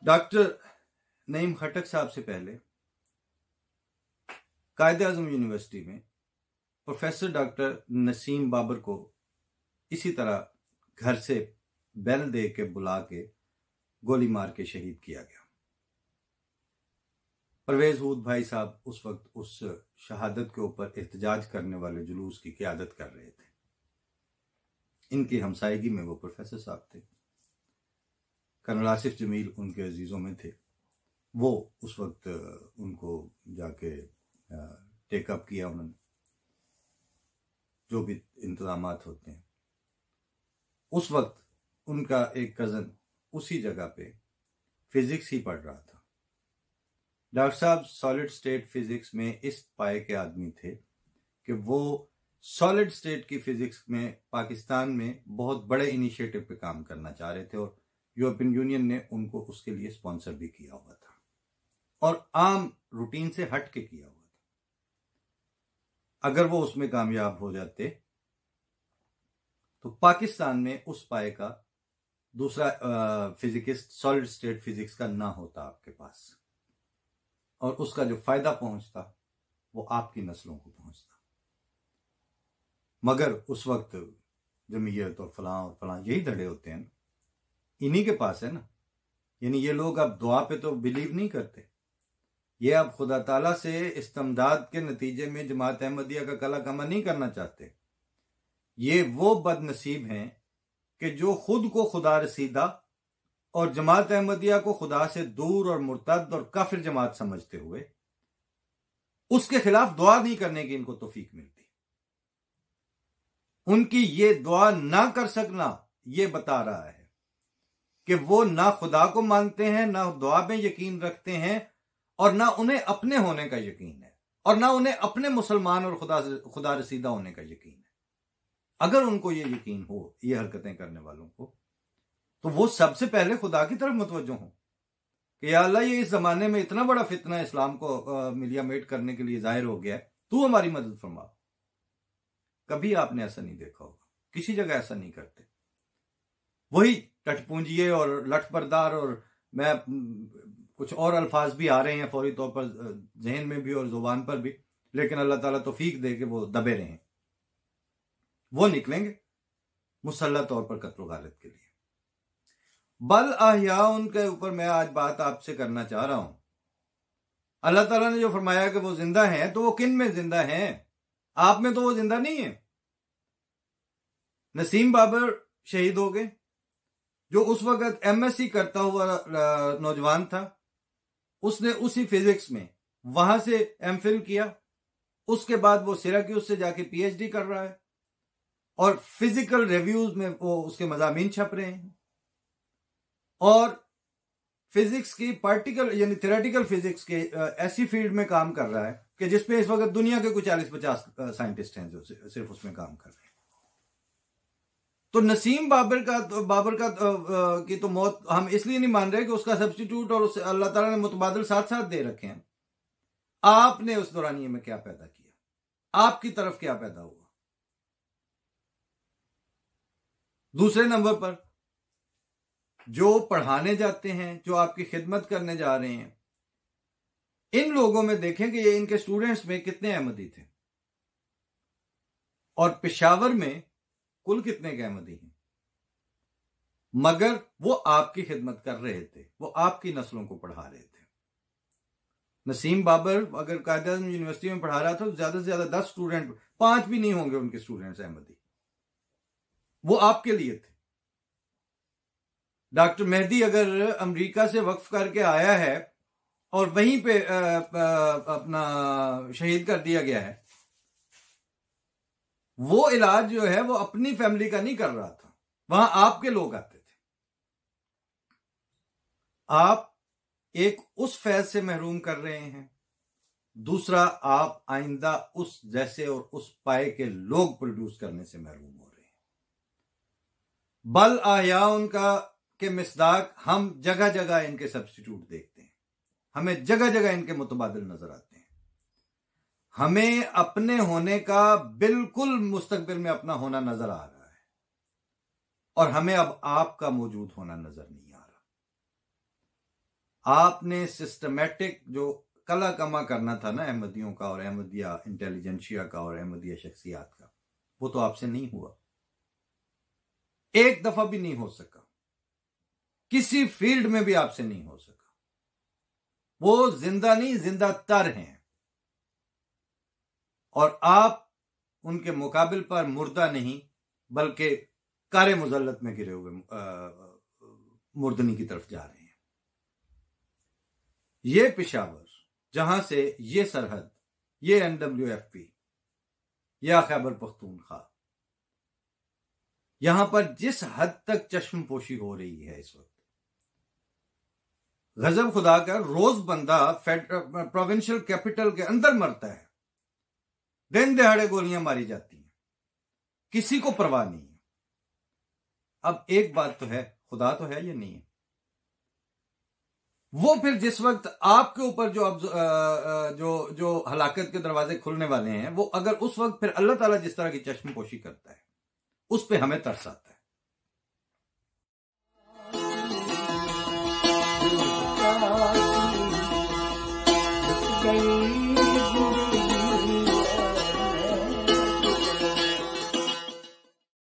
Doctor نعیم خٹک صاحب سے پہلے قائد اعظم یونیورسٹی میں پروفیسر ڈاکٹر نسیم بابر کو اسی طرح گھر سے بیل دے کے بلا کے گولی مار کے شہید کیا گیا۔ پرویز ہود بھائی صاحب اس وقت اس شہادت کے اوپر احتجاج کرنے والے جلوس کی قیادت کر رہے تھے۔ ان کی ہمسائیگی میں وہ پروفیسر صاحب تھے۔ کرنل آصف جمیل ان کے عزیزوں میں تھے۔ وہ اس وقت ان کو جا کے ٹیک اپ کیا انہوں نے، جو بھی انتظامات ہوتے ہیں۔ اس وقت ان کا ایک کزن اسی جگہ پہ فزکس ہی پڑھ رہا تھا۔ ڈاکٹر صاحب سالڈ سٹیٹ فزکس میں اس پائے کے آدمی تھے کہ وہ سالڈ سٹیٹ کی فزکس میں پاکستان میں بہت بڑے انیشیٹو پہ کام کرنا چاہ رہے تھے، اور یورپین یونین نے ان کو اس کے لیے سپانسر بھی کیا ہوا تھا اور عام روٹین سے ہٹ کے کیا ہوا تھا۔ اگر وہ اس میں کامیاب ہو جاتے تو پاکستان میں اس پائے کا دوسرا فزکسٹ سالڈ سٹیٹ فزکس کا نہ ہوتا آپ کے پاس، اور اس کا جو فائدہ پہنچتا وہ آپ کی نسلوں کو پہنچتا۔ مگر اس وقت جمعیت اور فلاں یہی دھڑے ہوتے ہیں، انہی کے پاس ہے نا۔ یعنی یہ لوگ اب دعا پہ تو بلیو نہیں کرتے، یہ اب خدا تعالیٰ سے استمداد کے نتیجے میں جماعت احمدیہ کا کلا کما نہیں کرنا چاہتے۔ یہ وہ بد نصیب ہیں کہ جو خود کو خدا رسیدہ اور جماعت احمدیہ کو خدا سے دور اور مرتد اور کافر جماعت سمجھتے ہوئے اس کے خلاف دعا نہیں کرنے کی ان کو توفیق ملتی۔ ان کی یہ دعا نہ کر سکنا یہ بتا رہا ہے کہ وہ نہ خدا کو مانتے ہیں، نہ دعا میں یقین رکھتے ہیں، اور نہ انہیں اپنے ہونے کا یقین ہے، اور نہ انہیں اپنے مسلمان اور خدا رسیدہ ہونے کا یقین ہے۔ اگر ان کو یہ یقین ہو یہ حرکتیں کرنے والوں کو، تو وہ سب سے پہلے خدا کی طرف متوجہ ہوں کہ یا اللہ یہ اس زمانے میں اتنا بڑا فتنہ اسلام کو ملیا میٹ کرنے کے لیے ظاہر ہو گیا ہے، تو ہماری مدد فرما۔ کبھی آپ نے ایسا نہیں دیکھا ہوگا، کسی جگہ ایسا نہیں کرتے۔ وہی ٹٹ پونجیے اور لٹ بردار، اور میں کچھ اور الفاظ بھی آ رہے ہیں فوری طور پر ذہن میں بھی اور زبان پر بھی، لیکن اللہ تعالیٰ توفیق دے کہ وہ دبے رہیں۔ وہ نکلیں گے مسلح طور پر قتل و غارت کے لیے۔ بل احیاء، ان کے اوپر میں آج بات آپ سے کرنا چاہ رہا ہوں۔ اللہ تعالیٰ نے جو فرمایا کہ وہ زندہ ہیں، تو وہ کن میں زندہ ہیں؟ آپ میں تو وہ زندہ نہیں ہیں۔ نسیم بابر شہید ہو گئے، جو اس وقت ایم ایس سی کرتا ہوا نوجوان تھا۔ اس نے اسی فزکس میں وہاں سے ایم فل کیا، اس کے بعد وہ سیراکیوس سے جا کے پی ایچ ڈی کر رہا ہے، اور فزیکل ریویوز میں وہ اس کے مضامین چھپ رہے ہیں، اور فزکس کی پارٹیکل یعنی تھیوریٹیکل فزکس کے ایسی فیلڈ میں کام کر رہا ہے کہ جس پہ اس وقت دنیا کے کچھ 40-50 سائنٹسٹ ہیں جو صرف اس میں کام کر رہے ہیں۔ تو نسیم بابر کی تو موت ہم اس لیے نہیں مان رہے کہ اس کا سبسٹیٹیوٹ اور اسے اللہ تعالیٰ نے متبادل ساتھ ساتھ دے رکھے ہیں۔ آپ نے اس دورانیے میں کیا پیدا کیا؟ آپ کی طرف کیا پیدا ہوا؟ دوسرے نمبر پر جو پڑھانے جاتے ہیں، جو آپ کی خدمت کرنے جا رہے ہیں، ان لوگوں میں دیکھیں کہ یہ ان کے سٹوڈنٹس میں کتنے احمدی تھے، اور پشاور میں کل کتنے کے احمدی ہیں، مگر وہ آپ کی خدمت کر رہے تھے، وہ آپ کی نسلوں کو پڑھا رہے تھے۔ نسیم بابر اگر قائد اعظم یونیورسٹی میں پڑھا رہا تھا تو زیادہ سے زیادہ 10 سٹوڈنٹ، 5 بھی نہیں ہوں گے ان کے سٹوڈنٹس احمدی، وہ آپ کے لیے تھے۔ ڈاکٹر مہدی اگر امریکہ سے وقف کر کے آیا ہے اور وہیں پہ اپنا شہید کر دیا گیا ہے، وہ علاج جو ہے وہ اپنی فیملی کا نہیں کر رہا تھا، وہاں آپ کے لوگ آتے تھے۔ آپ ایک اس فیض سے محروم کر رہے ہیں، دوسرا آپ آئندہ اس جیسے اور اس پائے کے لوگ پروڈیوس کرنے سے محروم ہو رہے ہیں۔ بل احیاء ان کا کہ مصداق ہم جگہ جگہ ان کے سبسٹیٹیوٹ دیکھتے ہیں، ہمیں جگہ جگہ ان کے متبادل نظر آتے ہیں۔ ہمیں اپنے ہونے کا بالکل مستقبل میں اپنا ہونا نظر آ رہا ہے۔ اور ہمیں اب آپ کا موجود ہونا نظر نہیں آ رہا۔ آپ نے سسٹمیٹک جو کلا کما کرنا تھا نا احمدیوں کا اور احمدیہ انٹیلیجنشیا کا اور احمدیہ شخصیات کا، وہ تو آپ سے نہیں ہوا، ایک دفعہ بھی نہیں ہو سکا، کسی فیلڈ میں بھی آپ سے نہیں ہو سکا۔ وہ زندہ نہیں، زندہ تر ہیں، اور آپ ان کے مقابل پر مردہ نہیں بلکہ کار مذلت میں گرے ہوئے مردنی کی طرف جا رہے ہیں۔ یہ پشاور جہاں سے یہ سرحد، یہ NWFP یا خیبر پختونخوا، یہاں پر جس حد تک چشم پوشی ہو رہی ہے اس وقت، غضب خدا کا، روز بندہ پروونشل کیپٹل کے اندر مرتا ہے، دن دہاڑے گولیاں ماری جاتی ہیں، کسی کو پرواہ نہیں ہے۔ اب ایک بات تو ہے، خدا تو ہے یا نہیں ہے؟ وہ پھر جس وقت آپ کے اوپر جو ہلاکت کے دروازے کھلنے والے ہیں، وہ اگر اس وقت پھر اللہ تعالیٰ جس طرح کی چشم پوشی کرتا ہے، اس پہ ہمیں ترس آتا ہے۔